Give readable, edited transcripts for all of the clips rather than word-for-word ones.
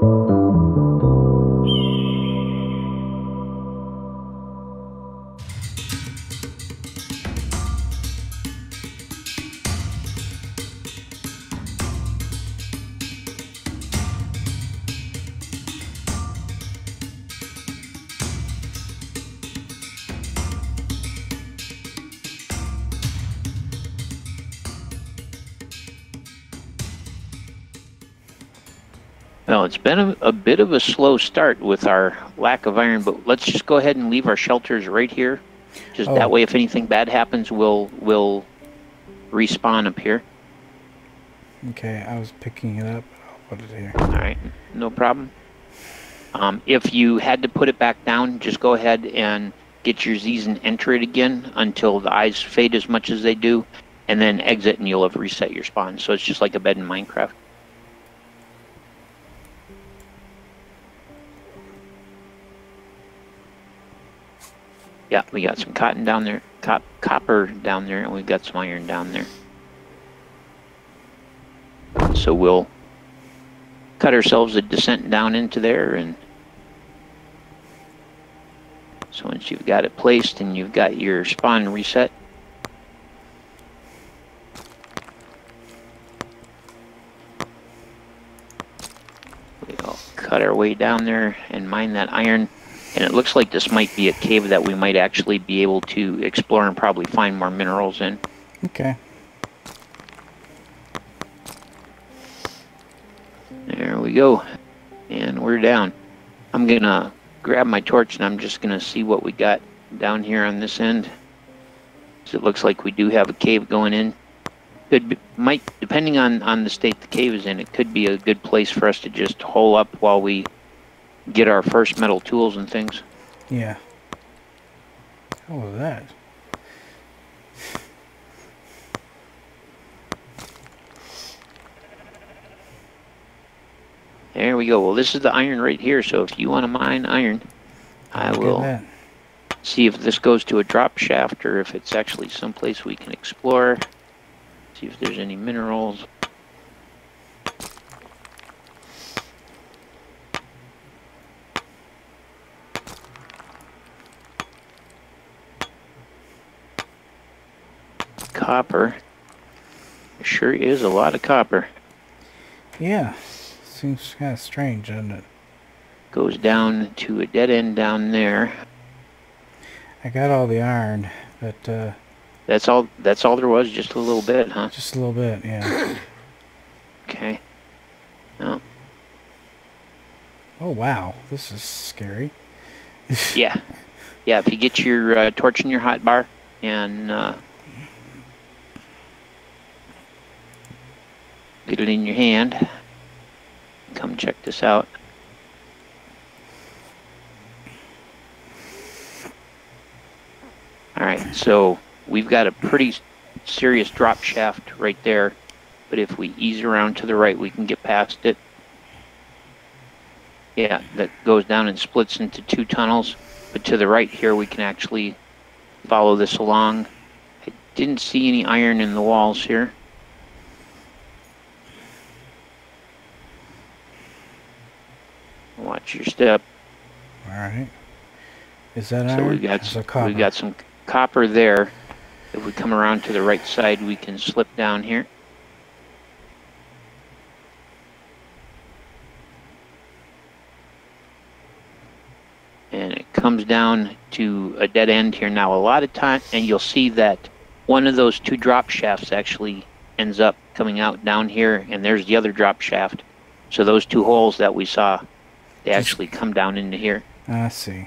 Well, it's been a bit of a slow start with our lack of iron, but let's just go ahead and leave our shelters right here. Just that way, if anything bad happens, we'll respawn up here. Okay, I was picking it up. I'll put it here. All right, no problem. If you had to put it back down, just go ahead and get your Z's and enter it again until the eyes fade as much as they do, and then exit and you'll have reset your spawn. So it's just like a bed in Minecraft. Yeah, we got some cotton down there, copper down there, and we've got some iron down there. So we'll cut ourselves a descent down into there, and so once you've got it placed and you've got your spawn reset, we'll cut our way down there and mine that iron. And it looks like this might be a cave that we might actually be able to explore and probably find more minerals in. Okay. There we go. And we're down. I'm going to grab my torch and I'm just going to see what we got down here on this end. So it looks like we do have a cave going in. Depending on the state the cave is in, it could be a good place for us to just hole up while we get our first metal tools and things. Yeah. How was that? There we go. Well, this is the iron right here, so if you want to mine iron, I will see if this goes to a drop shaft or if it's actually someplace we can explore. See if there's any minerals. Copper. There sure is a lot of copper. Yeah. Seems kind of strange, doesn't it? Goes down to a dead end down there. I got all the iron, but that's all there was, just a little bit, huh? Just a little bit, yeah. Okay. Oh. Oh wow, this is scary. Yeah. Yeah, if you get your torch in your hotbar and get it in your hand. Come check this out. Alright, so we've got a pretty serious drop shaft right there, but if we ease around to the right, we can get past it. Yeah, that goes down and splits into two tunnels, but to the right here we can actually follow this along. I didn't see any iron in the walls here. Watch your step. Alright. Is that iron? So we got some copper there. If we come around to the right side, we can slip down here. And it comes down to a dead end here. Now, a lot of time, and you'll see that one of those two drop shafts actually ends up coming out down here, and there's the other drop shaft. So those two holes that we saw, they actually come down into here. I see.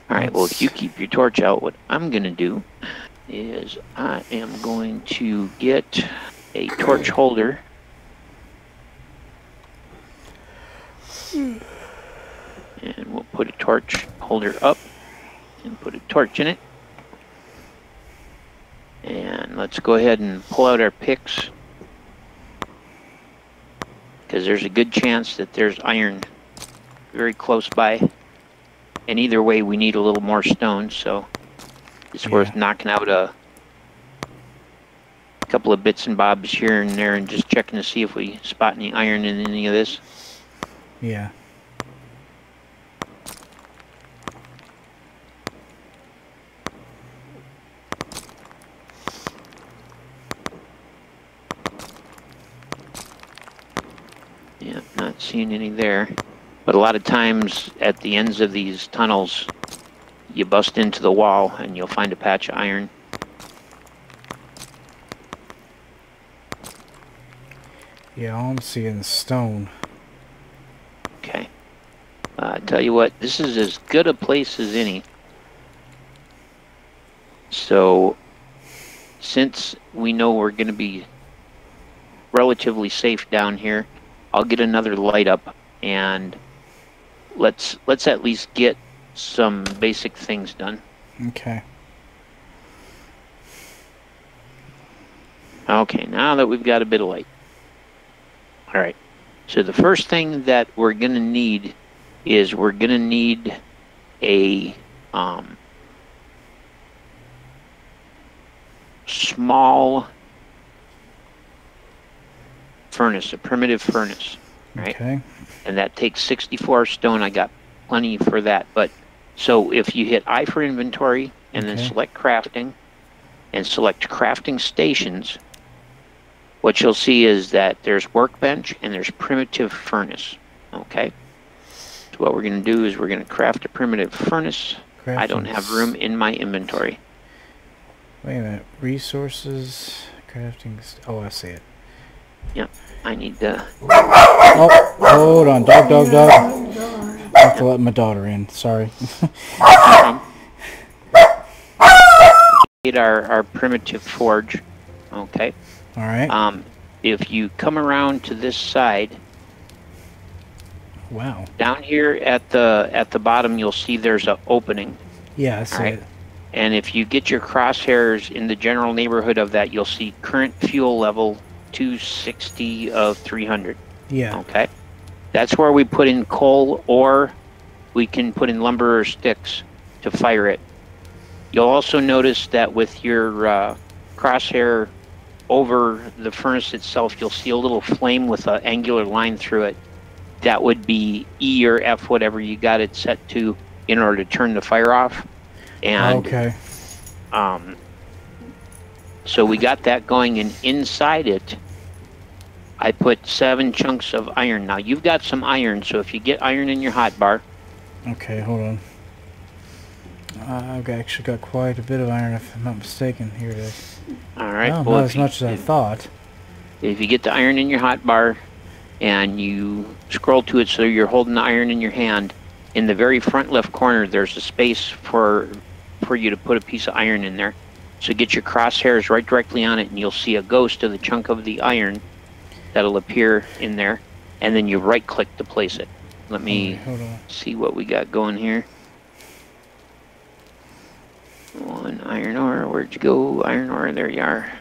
Alright, well, if you keep your torch out, what I'm going to do is I am going to get a torch holder. And we'll put a torch holder up and put a torch in it. And let's go ahead and pull out our picks, because there's a good chance that there's iron very close by. And either way, we need a little more stone, so it's worth knocking out a couple of bits and bobs here and there and just checking to see if we spot any iron in any of this. Yeah. Yeah, not seeing any there. But a lot of times at the ends of these tunnels, you bust into the wall and you'll find a patch of iron. Yeah, all I'm seeing is stone. Okay. Tell you what, this is as good a place as any. So, since we know we're going to be relatively safe down here, I'll get another light up and let's at least get some basic things done. Okay. Okay, now that we've got a bit of light. All right. So the first thing that we're going to need is we're going to need a small furnace, a primitive furnace, right? Okay. And that takes 64 stone. I got plenty for that. But so if you hit I for inventory and then select crafting and select crafting stations, what you'll see is that there's workbench and there's primitive furnace. Okay. So what we're going to do is we're going to craft a primitive furnace. I don't have room in my inventory. Wait a minute. Resources, crafting. Oh, I see it. Yep. I need to. Oh, hold on. Dog. I have to let my daughter in. Sorry. Get our primitive forge. Okay. All right. If you come around to this side. Wow. Down here at the bottom, you'll see there's an opening. Yeah, I see it. And if you get your crosshairs in the general neighborhood of that, you'll see current fuel level 260 of 300. Yeah. Okay. That's where we put in coal, or we can put in lumber or sticks to fire it. You'll also notice that with your crosshair over the furnace itself, you'll see a little flame with an angular line through it. That would be E or F, whatever you got it set to, in order to turn the fire off. And okay. So we got that going, and inside it, I put 7 chunks of iron. Now you've got some iron, so if you get iron in your hotbar. Okay, hold on. I've actually got quite a bit of iron, if I'm not mistaken. Here it is. All right. Well, well, not as much as I thought. If you get the iron in your hotbar, and you scroll to it so you're holding the iron in your hand, in the very front left corner, there's a space for you to put a piece of iron in there. So get your crosshairs right directly on it, and you'll see a ghost of the chunk of the iron that'll appear in there, and then you right-click to place it. Let me see what we got going here. 1 iron ore. Where'd you go? Iron ore. There you are.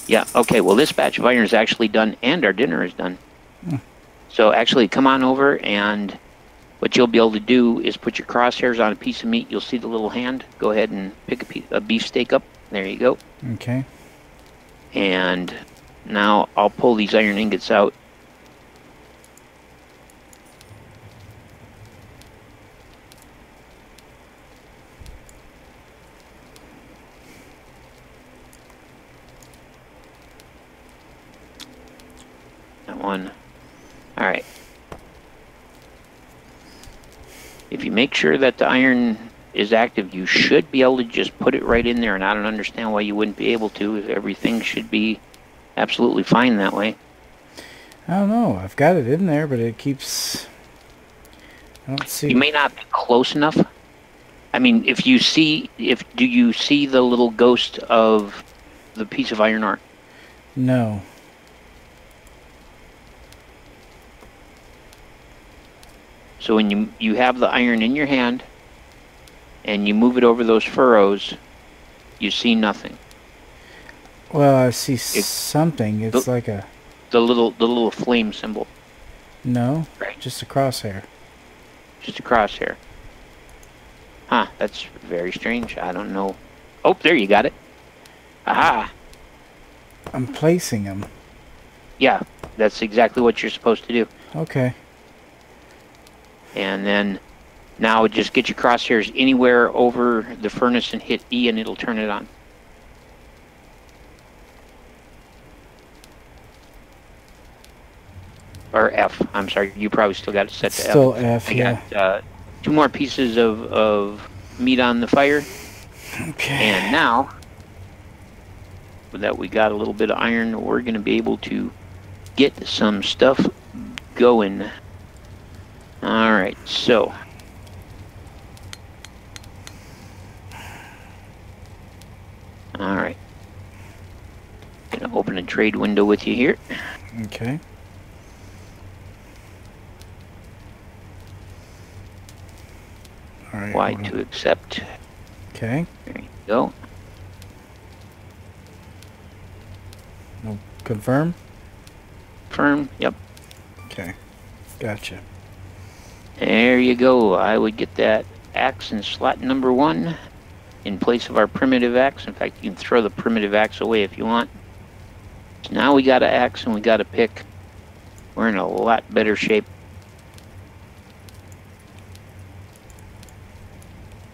Yeah, okay, well, this batch of iron is actually done, and our dinner is done. So actually, come on over, and what you'll be able to do is put your crosshairs on a piece of meat. You'll see the little hand. Go ahead and pick a beefsteak up. There you go. Okay. And now I'll pull these iron ingots out. One. All right. If you make sure that the iron is active, you should be able to just put it right in there, and I don't understand why you wouldn't be able to. Everything should be absolutely fine that way. I don't know. I've got it in there, but it keeps... I don't see... You may not be close enough. I mean, do you see the little ghost of the piece of iron ore? No. So when you have the iron in your hand and you move it over those furrows, you see nothing. Well, I see something. It's like a... The little flame symbol. No, right. Just a crosshair. Just a crosshair. Huh, that's very strange. I don't know. Oh, there you got it. Aha! I'm placing them. Yeah, that's exactly what you're supposed to do. Okay. And then now just get your crosshairs anywhere over the furnace and hit E and it'll turn it on. Or F, I'm sorry, you probably still got it set to F. Still F, yeah. I got 2 more pieces of meat on the fire. Okay. And now, with that we got a little bit of iron, we're going to be able to get some stuff going. Alright, so. Alright. Gonna open a trade window with you here. Okay. All right. Y to accept. Okay. There you go. No, confirm? Confirm, yep. Okay. Gotcha. There you go. I would get that axe in slot number 1 in place of our primitive axe. In fact, you can throw the primitive axe away if you want. So now we got an axe and we got a pick. We're in a lot better shape.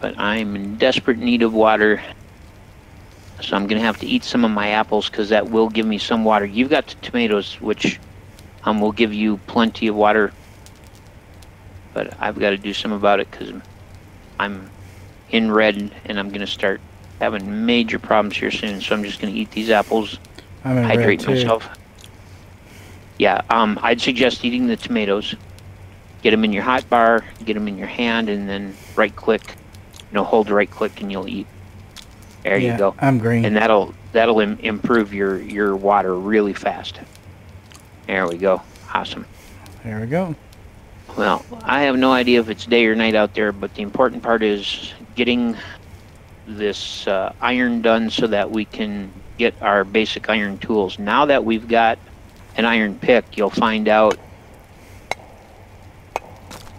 But I'm in desperate need of water. So I'm going to have to eat some of my apples because that will give me some water. You've got the tomatoes, which will give you plenty of water. But I've got to do something about it because I'm in red and I'm going to start having major problems here soon. So I'm just going to eat these apples, I'm in hydrate red too. myself. Yeah, I'd suggest eating the tomatoes. Get them in your hot bar, get them in your hand, and then right-click. Hold right click and you'll eat. There you go. I'm green. And that'll improve your water really fast. There we go. Awesome. There we go. Well, I have no idea if it's day or night out there, but the important part is getting this iron done so that we can get our basic iron tools. Now that we've got an iron pick, you'll find out,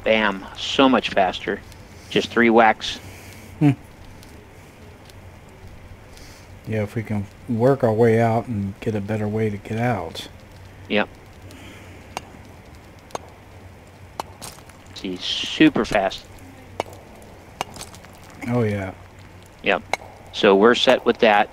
bam, so much faster. Just 3 whacks. Yeah, if we can work our way out and get a better way to get out. Yep. See, super fast. Oh, yeah. Yep. So we're set with that.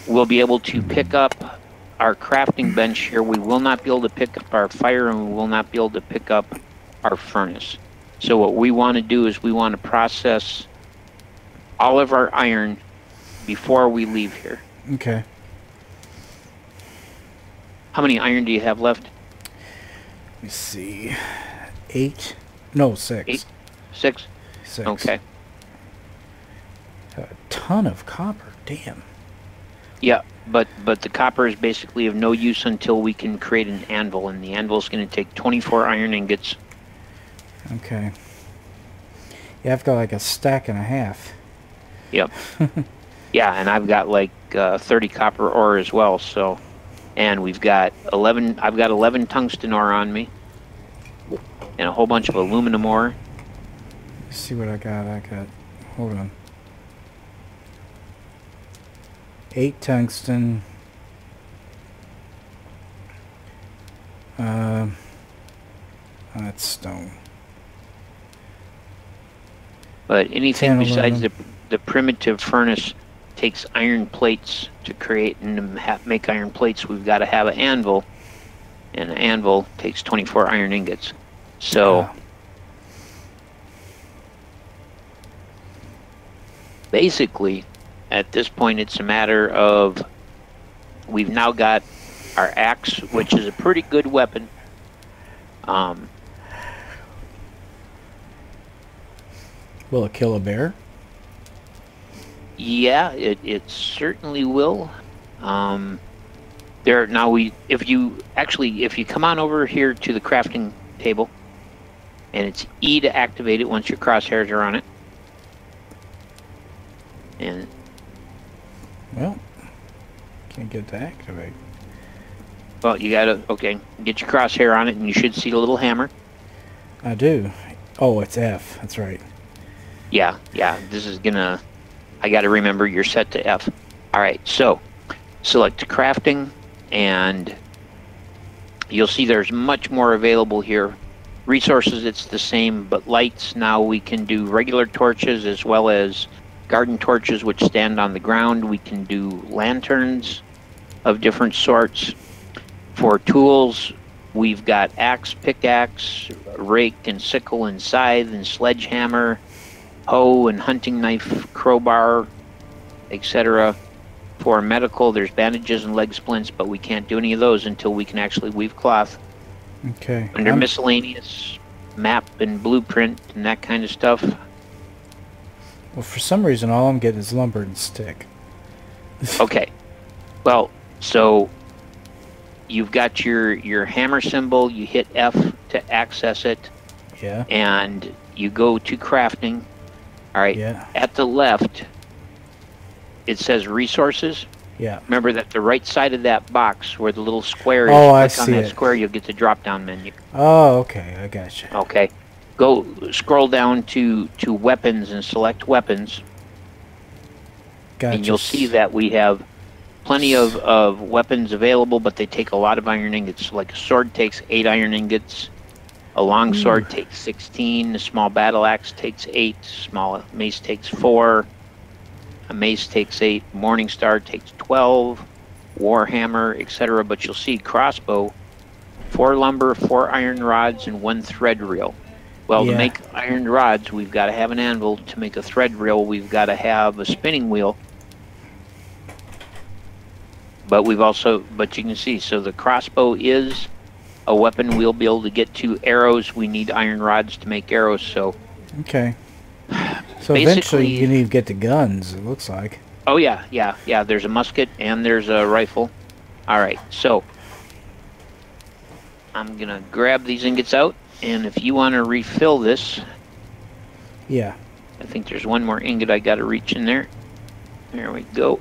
We'll be able to pick up our crafting bench here. We will not be able to pick up our fire, and we will not be able to pick up our furnace. So what we want to do is we want to process all of our iron before we leave here. Okay. How many iron do you have left? Let me see. 8? No, 6. 8? 6? 6. Okay. A ton of copper. Damn. Yeah, but the copper is basically of no use until we can create an anvil, and the anvil is going to take 24 iron ingots. Okay. Yeah, I've got like a stack and a half. Yep. Yeah, and I've got like 30 copper ore as well. So, and we've got 11. I've got 11 tungsten ore on me, and a whole bunch of aluminum ore. Let's see what I got. Hold on. 8 tungsten. That's stone. But anything 10, besides 11. the primitive furnace takes iron plates to create and to make iron plates. We've got to have an anvil, and an anvil takes 24 iron ingots. So basically, at this point, it's a matter of we've now got our axe, which is a pretty good weapon. Will it kill a bear? Yeah, it certainly will. If you come on over here to the crafting table, and it's E to activate it once your crosshairs are on it. And well, can't get to activate. well, you gotta get your crosshair on it, and you should see the little hammer. I do. Oh, it's F. That's right. Yeah. This is gonna. I got to remember you're set to F. All right, so select crafting, and you'll see there's much more available here. Resources, it's the same, but lights, now we can do regular torches as well as garden torches which stand on the ground. We can do lanterns of different sorts. For tools, we've got axe, pickaxe, rake and sickle and scythe and sledgehammer, hoe and hunting knife, crowbar, etc. For medical, there's bandages and leg splints, but we can't do any of those until we can actually weave cloth. Okay. Under miscellaneous, map and blueprint and that kind of stuff. Well, for some reason, all I'm getting is lumber and stick. Okay. Well, so you've got your hammer symbol. You hit F to access it. Yeah. And you go to crafting. All right. Yeah. At the left, it says resources. Yeah. Remember that the right side of that box where the little square is, oh, I click on see that it. square, you'll get the drop-down menu. Oh, okay. I gotcha. Okay. Go scroll down to weapons and select weapons. Gotcha. And you'll see that we have plenty of weapons available, but they take a lot of iron ingots. Like a sword takes 8 iron ingots. A long sword takes 16. A small battle axe takes 8. Small mace takes 4. A mace takes 8, Morningstar takes 12, Warhammer, etc. But you'll see crossbow, 4 lumber, 4 iron rods, and 1 thread reel. Well, to make iron rods, we've got to have an anvil. To make a thread reel, we've got to have a spinning wheel. But you can see, so the crossbow is a weapon we'll be able to get to. Arrows, we need iron rods to make arrows, so... Okay. So eventually you need to get the guns, it looks like. Oh, yeah. There's a musket and there's a rifle. All right, so I'm going to grab these ingots out, and if you want to refill this... Yeah. I think there's one more ingot I got to reach in there. There we go.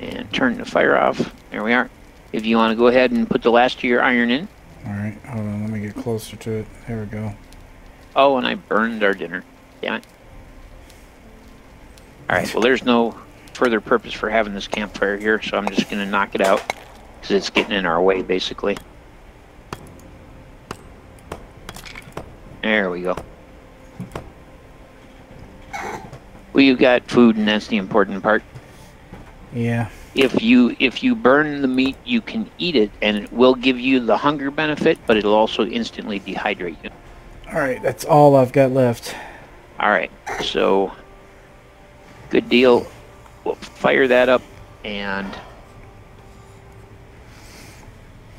And turn the fire off. There we are. If you want to go ahead and put the last of your iron in. All right, hold on, let me get closer to it. There we go. Oh, and I burned our dinner. Damn it. Alright, well there's no further purpose for having this campfire here, so I'm just going to knock it out, because it's getting in our way, basically. There we go. Well, you've got food, and that's the important part. Yeah. If you burn the meat, you can eat it, and it will give you the hunger benefit, but it'll also instantly dehydrate you. Alright, that's all I've got left. Alright, so good deal. We'll fire that up, and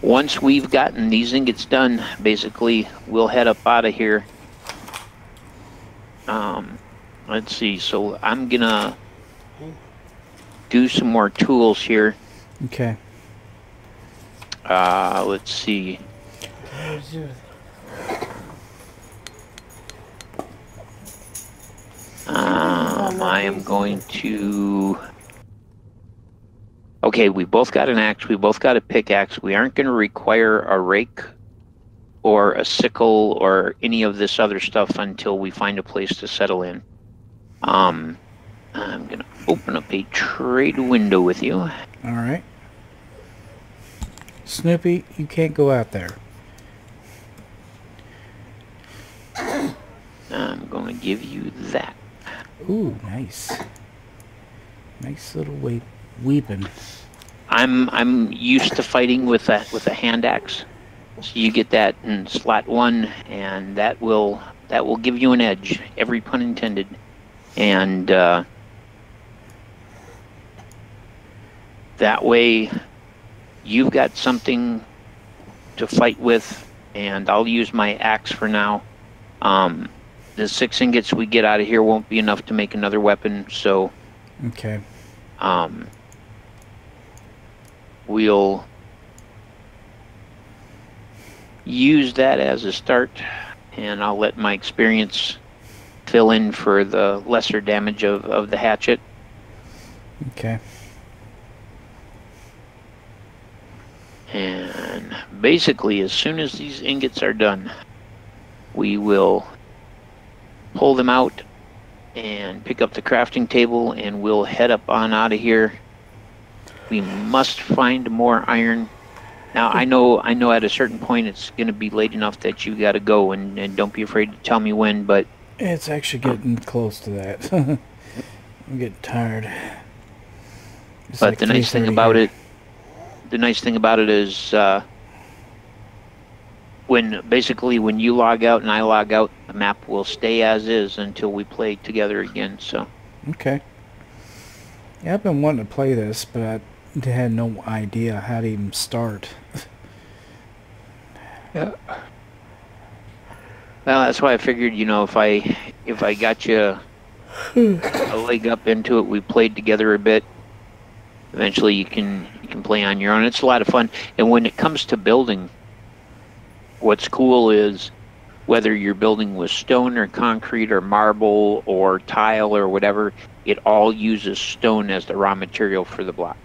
once we've gotten these ingots done, basically we'll head up out of here. Let's see, so I'm gonna do some more tools here. Okay. Let's see. I am going to... Okay, we both got an axe, we both got a pickaxe. We aren't going to require a rake or a sickle or any of this other stuff until we find a place to settle in. I'm going to open up a trade window with you. Alright. Snoopy, you can't go out there. I'm going to give you that. Ooh, nice. Nice little weapon. I'm used to fighting with a hand axe, so you get that in slot 1, and that will give you an edge. Every pun intended. And that way, you've got something to fight with, and I'll use my axe for now. The 6 ingots we get out of here won't be enough to make another weapon, so... Okay. We'll use that as a start, and I'll let my experience fill in for the lesser damage of the hatchet. Okay. And basically, as soon as these ingots are done, we will pull them out and pick up the crafting table, and we'll head up on out of here We must find more iron. Now, I know at a certain point it's going to be late enough that you got to go, and don't be afraid to tell me when, but... It's actually getting close to that. I'm getting tired. It's but like the nice thing about it, is when you log out and I log out, the map will stay as is until we play together again. So. Okay. Yeah, I've been wanting to play this, but I had no idea how to even start. Yeah. Well, that's why I figured, if I got you a leg up into it, we played together a bit. Eventually, you can play on your own. It's a lot of fun. And when it comes to building, what's cool is whether you're building with stone or concrete or marble or tile or whatever, it all uses stone as the raw material for the block.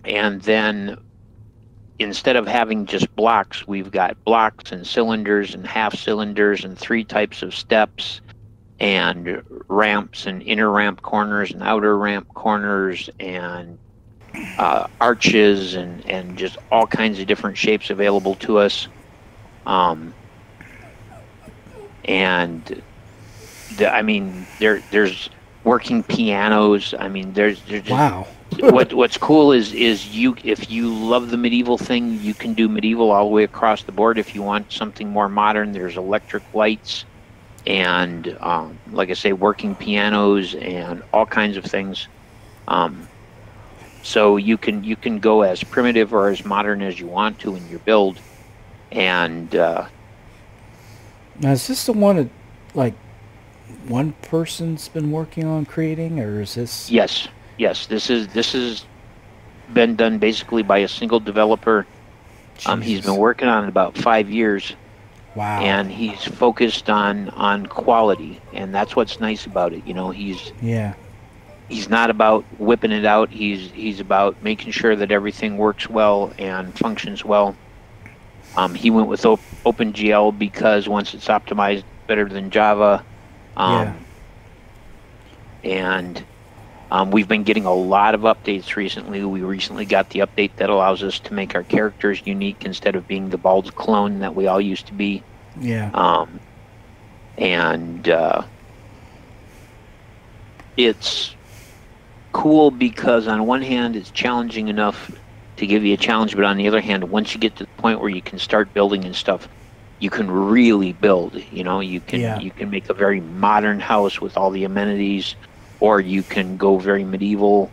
And then instead of having just blocks, we've got blocks and cylinders and half cylinders and 3 types of steps and ramps and inner ramp corners and outer ramp corners and arches and just all kinds of different shapes available to us. There's working pianos. I mean, there's just, wow. What's cool is if you love the medieval thing, you can do medieval all the way across the board. If you want something more modern, there's electric lights and like I say, working pianos and all kinds of things. So you can go as primitive or as modern as you want to in your build. And now, is this the one that, like, one person's been working on creating, or is this? Yes. This has been done basically by a single developer. He's been working on it about 5 years. Wow. And he's focused on quality, and that's what's nice about it. He's not about whipping it out. He's about making sure that everything works well and functions well. He went with OpenGL because once it's optimized, better than Java. And we've been getting a lot of updates recently. We recently got the update that allows us to make our characters unique instead of being the bald clone that we all used to be. Yeah. It's cool because on one hand it's challenging enough to give you a challenge, but on the other hand, once you get to the point where you can start building and stuff, you can really build. You can make a very modern house with all the amenities, or you can go very medieval.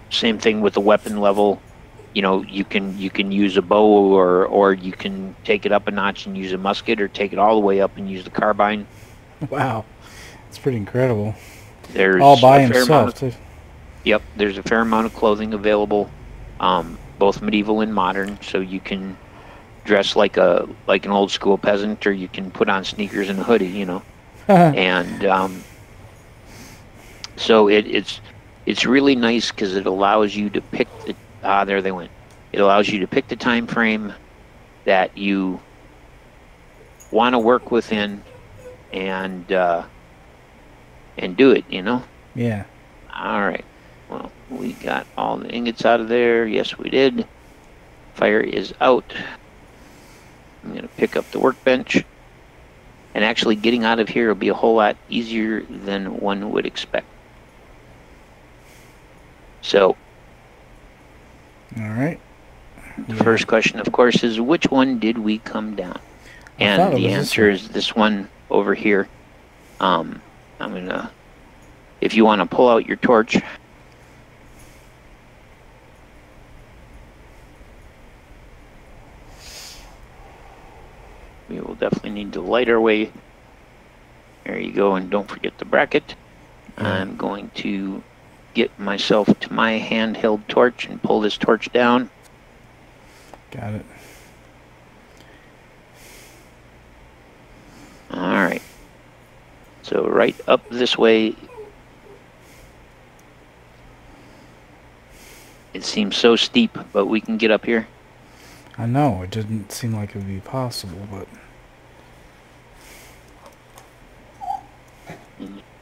Same thing with the weapon level. You can use a bow, or you can take it up a notch and use a musket, or take it all the way up and use the carbine. Wow, it's pretty incredible. There's all by himself. Yep, there's a fair amount of clothing available, both medieval and modern. So you can dress like an old school peasant, or you can put on sneakers and a hoodie. And so it's really nice because it allows you to pick the there they went. It allows you to pick the time frame that you want to work within, and do it. Yeah. All right. Well, we got all the ingots out of there. Yes, we did. Fire is out. I'm going to pick up the workbench. And actually getting out of here will be a whole lot easier than one would expect. So, all right. The first question, of course, is which one did we come down? And the answer is this one over here. I'm going to, if you want to pull out your torch. We will definitely need to light our way. There you go, and don't forget the bracket. I'm going to get myself to my handheld torch and pull this torch down. Got it. All right. So right up this way. It seems so steep, but we can get up here. I know, it didn't seem like it would be possible, but...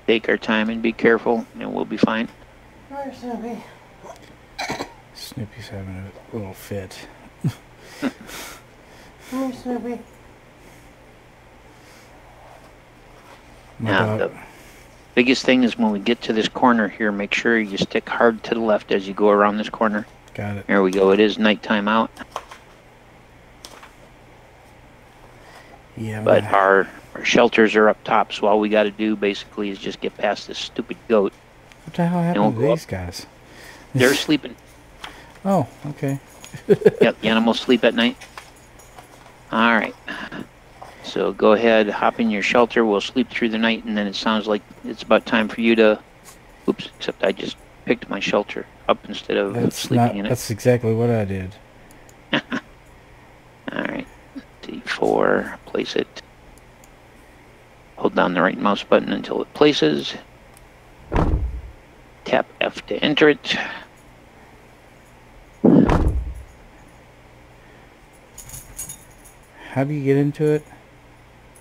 Take our time and be careful, and we'll be fine. Hi, Snoopy. Snoopy's having a little fit. Hi, Snoopy. My Now, dog. the biggest thing is when we get to this corner here, make sure you stick hard to the left as you go around this corner. Got it. There we go. It is nighttime out. Yeah. But our shelters are up top, so all we got to do basically is just get past this stupid goat. What the hell happened to these guys? They're sleeping. Oh, okay. Yep, the animals sleep at night. All right. So go ahead, hop in your shelter. We'll sleep through the night, and then it sounds like it's about time for you to... Oops, except I just picked my shelter up instead of sleeping in it. That's exactly what I did. All right. D4, place it. Hold down the right mouse button until it places. Tap F to enter it. How do you get into it?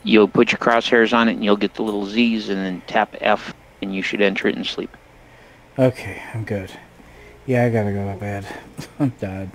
You'll put your crosshairs on it and you'll get the little Z's, and then tap F and you should enter it and sleep. Okay, I'm good. Yeah, I gotta go to bed. I'm done.